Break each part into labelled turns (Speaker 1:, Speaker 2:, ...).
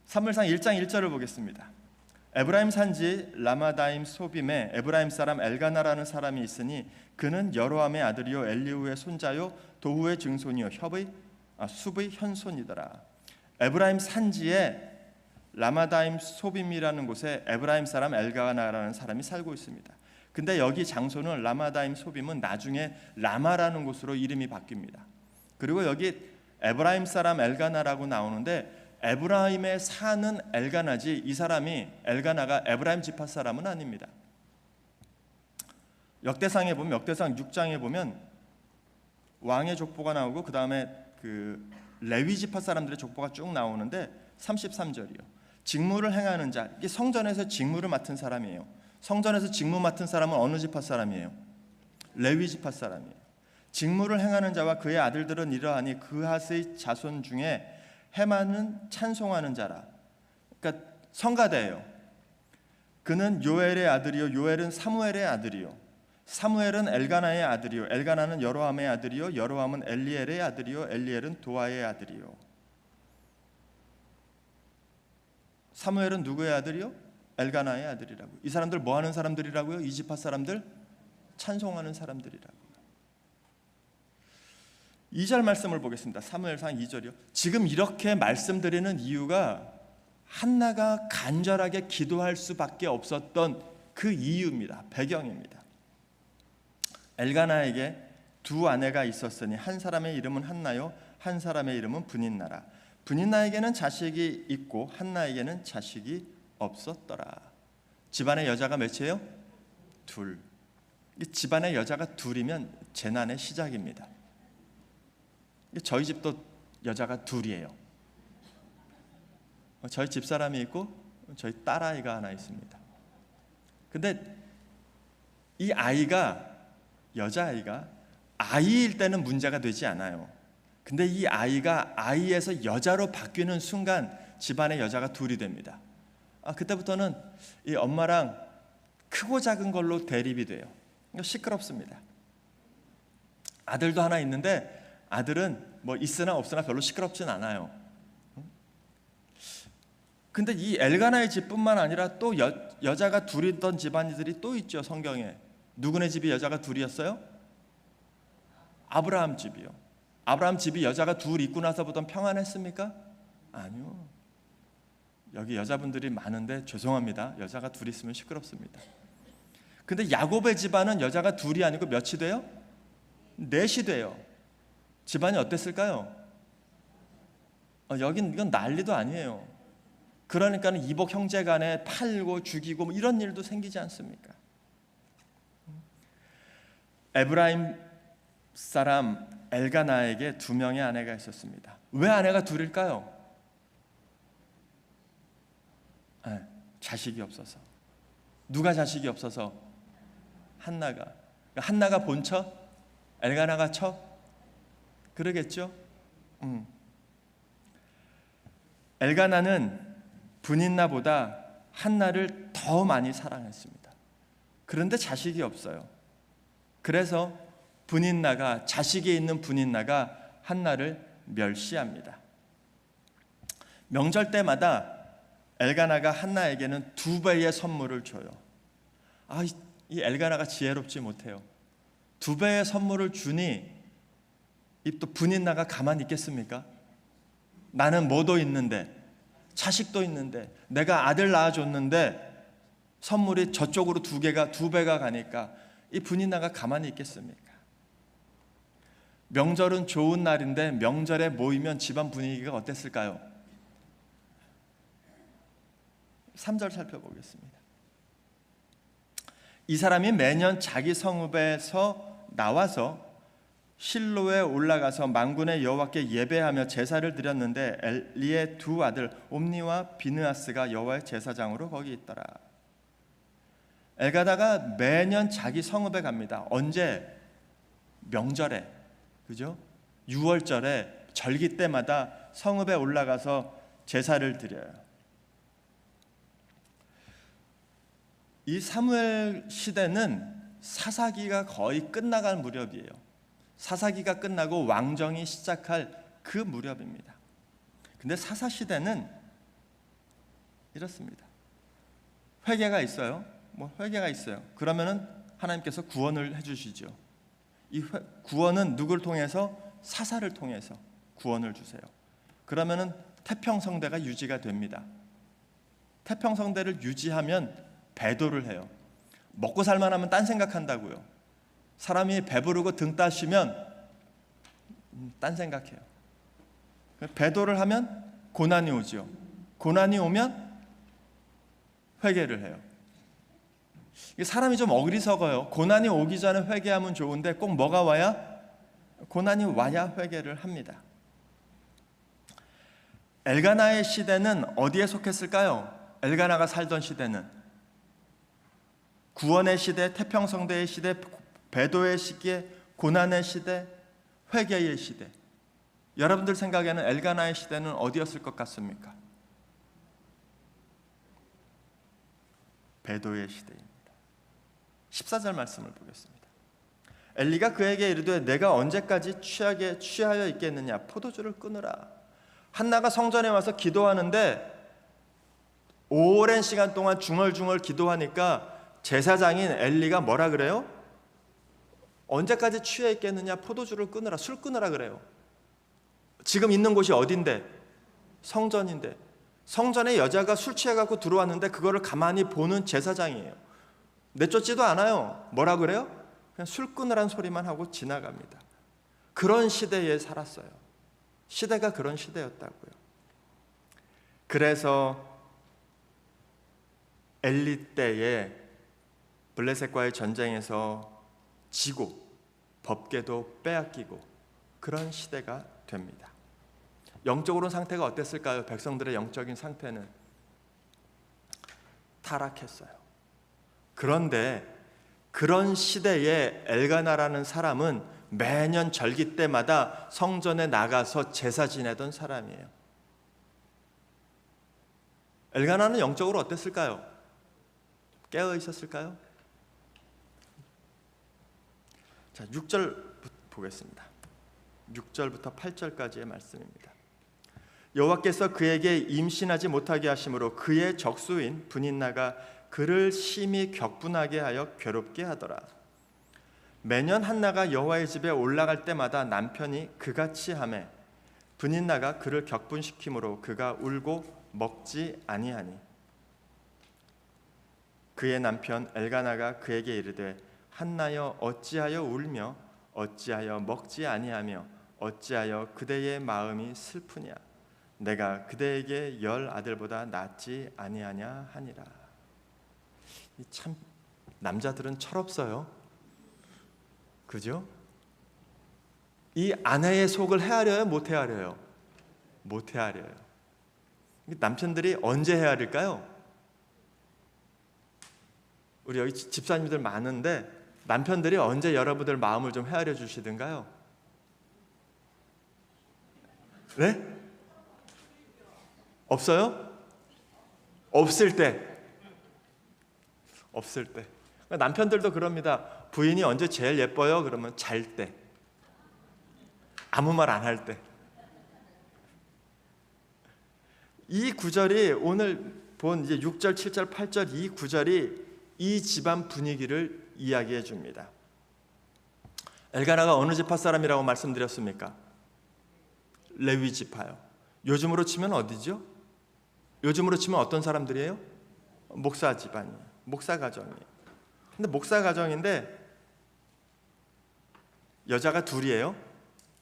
Speaker 1: 사무엘상 1장 1절을 보겠습니다. 에브라임 산지 라마다임 소빔에 에브라임 사람 엘가나라는 사람이 있으니 그는 여로함의 아들이요 엘리후의 손자요 도후의 증손이요 숲의 현손이더라. 에브라임 산지에 라마다임 소빔이라는 곳에 에브라임 사람 엘가나라는 사람이 살고 있습니다. 근데 여기 장소는 라마다임 소빔은 나중에 라마라는 곳으로 이름이 바뀝니다. 그리고 여기 에브라임 사람 엘가나라고 나오는데 에브라임에 사는 엘가나지, 이 사람이 엘가나가 에브라임 지파 사람은 아닙니다. 역대상에 보면, 역대상 6장에 보면 왕의 족보가 나오고 그 다음에 그 레위 지파 사람들의 족보가 쭉 나오는데 33절이요. 직무를 행하는 자, 이게 성전에서 직무를 맡은 사람이에요. 성전에서 직무 맡은 사람은 어느 지파 사람이에요? 레위 지파 사람이에요. 직무를 행하는 자와 그의 아들들은 이러하니 그핫의 자손 중에 헤만은 찬송하는 자라. 그러니까 성가대예요. 그는 요엘의 아들이요 요엘은 사무엘의 아들이요 사무엘은 엘가나의 아들이요 엘가나는 여로함의 아들이요 여로함은 엘리엘의 아들이요 엘리엘은 도아의 아들이요. 사무엘은 누구의 아들이요? 엘가나의 아들이라고. 이 사람들 뭐 하는 사람들이라고요? 이 지파 사람들 찬송하는 사람들이라고. 2절 말씀을 보겠습니다. 사무엘상 2절이요. 지금 이렇게 말씀드리는 이유가 한나가 간절하게 기도할 수밖에 없었던 그 이유입니다. 배경입니다. 엘가나에게 두 아내가 있었으니 한 사람의 이름은 한나요 한 사람의 이름은 브닌나라. 브닌나에게는 자식이 있고 한나에게는 자식이 없었더라. 집안의 여자가 몇이에요? 둘. 집안의 여자가 둘이면 재난의 시작입니다. 저희 집도 여자가 둘이에요. 저희 집사람이 있고 저희 딸아이가 하나 있습니다. 근데 이 아이가, 여자아이가 아이일 때는 문제가 되지 않아요. 근데 이 아이가 아이에서 여자로 바뀌는 순간 집안에 여자가 둘이 됩니다. 그때부터는 이 엄마랑 크고 작은 걸로 대립이 돼요. 시끄럽습니다. 아들도 하나 있는데 아들은 뭐 있으나 없으나 별로 시끄럽진 않아요. 근데 이 엘가나의 집뿐만 아니라 또 여자가 둘이던 집안들이 또 있죠. 성경에. 누구네 집이 여자가 둘이었어요? 아브라함 집이요. 아브라함 집이 여자가 둘 있고 나서부터 평안했습니까? 아니요. 여기 여자분들이 많은데 죄송합니다. 여자가 둘 있으면 시끄럽습니다. 근데 야곱의 집안은 여자가 둘이 아니고 몇이 돼요? 넷이 돼요. 집안이 어땠을까요? 여긴 이건 난리도 아니에요. 그러니까는 이복 형제 간에 팔고 죽이고 뭐 이런 일도 생기지 않습니까? 에브라임 사람 엘가나에게 두 명의 아내가 있었습니다. 왜 아내가 둘일까요? 자식이 없어서. 누가 자식이 없어서? 한나가. 한나가 본처? 엘가나가 척? 그러겠죠? 엘가나는 브닌나보다 한나를 더 많이 사랑했습니다. 그런데 자식이 없어요. 그래서 브닌나가, 자식이 있는 브닌나가 한나를 멸시합니다. 명절 때마다 엘가나가 한나에게는 2배의 선물을 줘요. 이 엘가나가 지혜롭지 못해요. 2배의 선물을 주니 또 브닌나가 가만히 있겠습니까? 나는 뭐도 있는데, 자식도 있는데, 내가 아들 낳아줬는데 선물이 저쪽으로 2배가 가니까 이 브닌나가 가만히 있겠습니까? 명절은 좋은 날인데 명절에 모이면 집안 분위기가 어땠을까요? 3절 살펴보겠습니다. 이 사람이 매년 자기 성읍에서 나와서 실로에 올라가서 만군의 여호와께 예배하며 제사를 드렸는데 엘리의 두 아들 옴니와 비느하스가 여호와의 제사장으로 거기 있더라. 엘가다가 매년 자기 성읍에 갑니다. 언제? 명절에, 그죠? 6월절에 절기 때마다 성읍에 올라가서 제사를 드려요. 이 사무엘 시대는 사사기가 거의 끝나갈 무렵이에요. 사사기가 끝나고 왕정이 시작할 그 무렵입니다. 근데 사사 시대는 이렇습니다. 회개가 있어요. 회개가 있어요. 그러면은 하나님께서 구원을 해주시죠. 이 구원은 누구를 통해서? 사사를 통해서 구원을 주세요. 그러면은 태평성대가 유지가 됩니다. 태평성대를 유지하면 배도를 해요. 먹고 살만하면 딴 생각한다고요. 사람이 배부르고 등 따시면 딴 생각해요. 배도를 하면 고난이 오죠. 고난이 오면 회개를 해요. 사람이 좀 어리석어요. 고난이 오기 전에 회개하면 좋은데 꼭 뭐가 와야? 고난이 와야 회개를 합니다. 엘가나의 시대는 어디에 속했을까요? 엘가나가 살던 시대는 구원의 시대, 태평성대의 시대, 배도의 시기에 고난의 시대, 회개의 시대. 여러분들 생각에는 엘가나의 시대는 어디였을 것 같습니까? 배도의 시대입니다. 14절 말씀을 보겠습니다. 엘리가 그에게 이르되 내가 언제까지 취하여 있겠느냐? 포도주를 끊으라. 한나가 성전에 와서 기도하는데 오랜 시간 동안 중얼중얼 기도하니까 제사장인 엘리가 뭐라 그래요? 언제까지 취해 있겠느냐? 포도주를 끊으라. 술 끊으라 그래요. 지금 있는 곳이 어딘데? 성전인데. 성전에 여자가 술 취해갖고 들어왔는데 그거를 가만히 보는 제사장이에요. 내쫓지도 않아요. 뭐라 그래요? 그냥 술 끊으란 소리만 하고 지나갑니다. 그런 시대에 살았어요. 시대가 그런 시대였다고요. 그래서 엘리 때에 블레셋과의 전쟁에서 지고 법궤도 빼앗기고 그런 시대가 됩니다. 영적으로 상태가 어땠을까요? 백성들의 영적인 상태는 타락했어요. 그런데 그런 시대에 엘가나라는 사람은 매년 절기 때마다 성전에 나가서 제사 지내던 사람이에요. 엘가나는 영적으로 어땠을까요? 깨어 있었을까요? 자, 6절 보겠습니다. 6절부터 8절까지의 말씀입니다. 여호와께서 그에게 임신하지 못하게 하심으로 그의 적수인 브닌나가 그를 심히 격분하게 하여 괴롭게 하더라. 매년 한나가 여호와의 집에 올라갈 때마다 남편이 그같이 하매 브닌나가 그를 격분시키므로 그가 울고 먹지 아니하니 그의 남편 엘가나가 그에게 이르되 한나여 어찌하여 울며 어찌하여 먹지 아니하며 어찌하여 그대의 마음이 슬프냐? 내가 그대에게 10 아들보다 낫지 아니하냐 하니라. 참 남자들은 철없어요. 그죠? 이 아내의 속을 헤아려요? 못 헤아려요? 못 헤아려요. 남편들이 언제 헤아릴까요? 우리 여기 집사님들 많은데 남편들이 언제 여러분들 마음을 좀 헤아려 주시던가요? 네? 없어요? 없을 때. 없을 때. 남편들도 그럽니다. 부인이 언제 제일 예뻐요? 그러면 잘 때. 아무 말 안 할 때. 이 구절이 오늘 본 이제 6절, 7절, 8절 이 구절이 이 집안 분위기를 이야기해 줍니다. 엘가나가 어느 지파 사람이라고 말씀드렸습니까? 레위 지파요. 요즘으로 치면 어디죠? 요즘으로 치면 어떤 사람들이에요? 목사 집안이에요. 목사 가정이에요. 근데 목사 가정인데 여자가 둘이에요.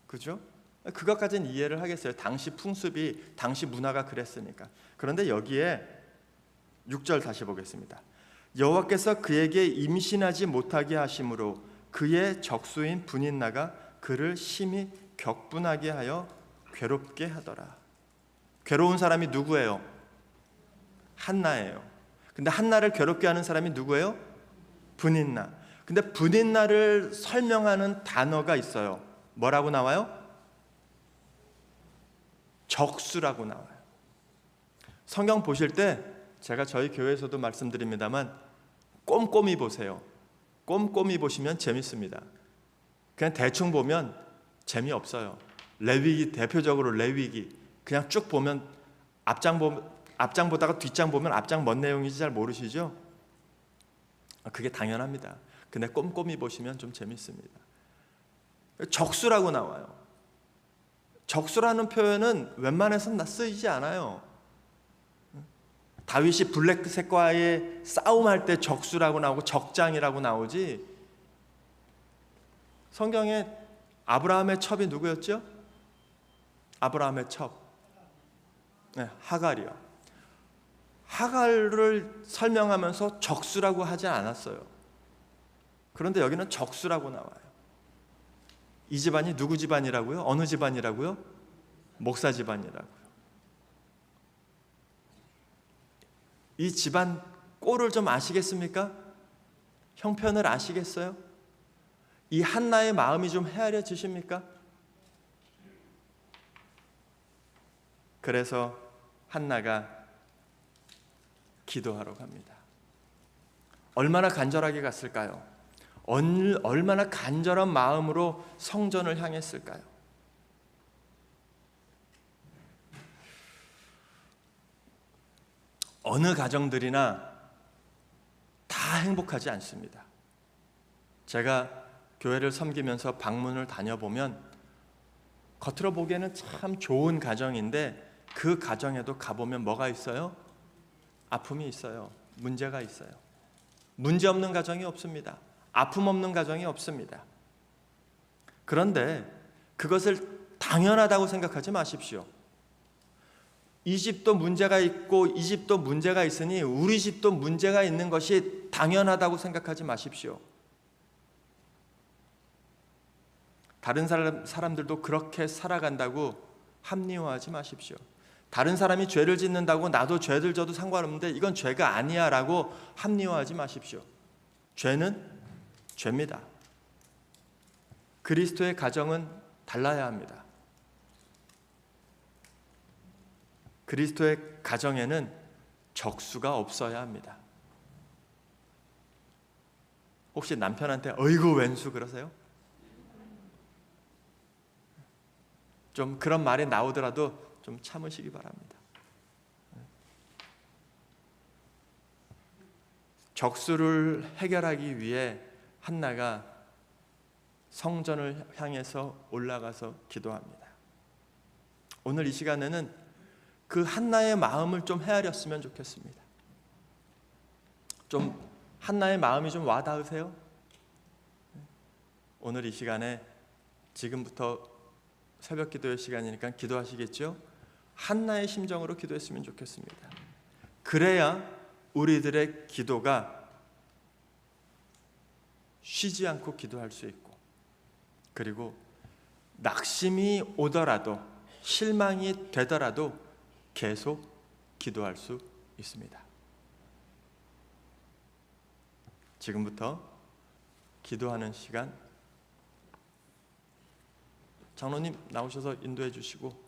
Speaker 1: 그죠? 그것까지는 이해를 하겠어요. 당시 풍습이, 당시 문화가 그랬으니까. 그런데 여기에 6절 다시 보겠습니다. 여호와께서 그에게 임신하지 못하게 하심으로 그의 적수인 브닌나가 그를 심히 격분하게 하여 괴롭게 하더라. 괴로운 사람이 누구예요? 한나예요. 근데 한나를 괴롭게 하는 사람이 누구예요? 브닌나. 근데 브닌나를 설명하는 단어가 있어요. 뭐라고 나와요? 적수라고 나와요. 성경 보실 때 제가 저희 교회에서도 말씀드립니다만 꼼꼼히 보세요. 꼼꼼히 보시면 재밌습니다. 그냥 대충 보면 재미없어요. 레위기, 대표적으로 레위기 그냥 쭉 보면 앞장 보다가 뒷장 보면 앞장 뭔 내용인지 잘 모르시죠? 그게 당연합니다. 근데 꼼꼼히 보시면 좀 재밌습니다. 적수라고 나와요. 적수라는 표현은 웬만해서는 쓰이지 않아요. 다윗이 블레셋과의 싸움할 때 적수라고 나오고 적장이라고 나오지, 성경에 아브라함의 첩이 누구였죠? 아브라함의 첩, 네, 하갈이요. 하갈을 설명하면서 적수라고 하지 않았어요. 그런데 여기는 적수라고 나와요. 이 집안이 누구 집안이라고요? 어느 집안이라고요? 목사 집안이라고요. 이 집안 꼴을 좀 아시겠습니까? 형편을 아시겠어요? 이 한나의 마음이 좀 헤아려지십니까? 그래서 한나가 기도하러 갑니다. 얼마나 간절하게 갔을까요? 얼마나 간절한 마음으로 성전을 향했을까요? 어느 가정들이나 다 행복하지 않습니다. 제가 교회를 섬기면서 방문을 다녀보면 겉으로 보기에는 참 좋은 가정인데 그 가정에도 가보면 뭐가 있어요? 아픔이 있어요. 문제가 있어요. 문제 없는 가정이 없습니다. 아픔 없는 가정이 없습니다. 그런데 그것을 당연하다고 생각하지 마십시오. 이 집도 문제가 있고 이 집도 문제가 있으니 우리 집도 문제가 있는 것이 당연하다고 생각하지 마십시오. 다른 사람들도 그렇게 살아간다고 합리화하지 마십시오. 다른 사람이 죄를 짓는다고 나도 죄를 져도 상관없는데 이건 죄가 아니야 라고 합리화하지 마십시오. 죄는 죄입니다. 그리스도의 가정은 달라야 합니다. 그리스도의 가정에는 적수가 없어야 합니다. 혹시 남편한테 어이구 웬수 그러세요? 좀 그런 말이 나오더라도 좀 참으시기 바랍니다. 적수를 해결하기 위해 한나가 성전을 향해서 올라가서 기도합니다. 오늘 이 시간에는 그 한나의 마음을 좀 헤아렸으면 좋겠습니다. 좀 한나의 마음이 좀 와닿으세요? 오늘 이 시간에 지금부터 새벽 기도의 시간이니까 기도하시겠죠? 한나의 심정으로 기도했으면 좋겠습니다. 그래야 우리들의 기도가 쉬지 않고 기도할 수 있고, 그리고 낙심이 오더라도 실망이 되더라도 계속 기도할 수 있습니다. 지금부터 기도하는 시간, 장로님 나오셔서 인도해 주시고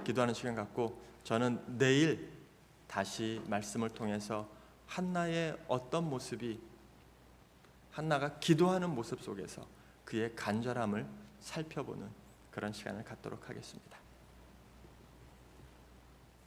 Speaker 1: 기도하는 시간 갖고 저는 내일 다시 말씀을 통해서 한나의 어떤 모습이, 한나가 기도하는 모습 속에서 그의 간절함을 살펴보는 그런 시간을 갖도록 하겠습니다.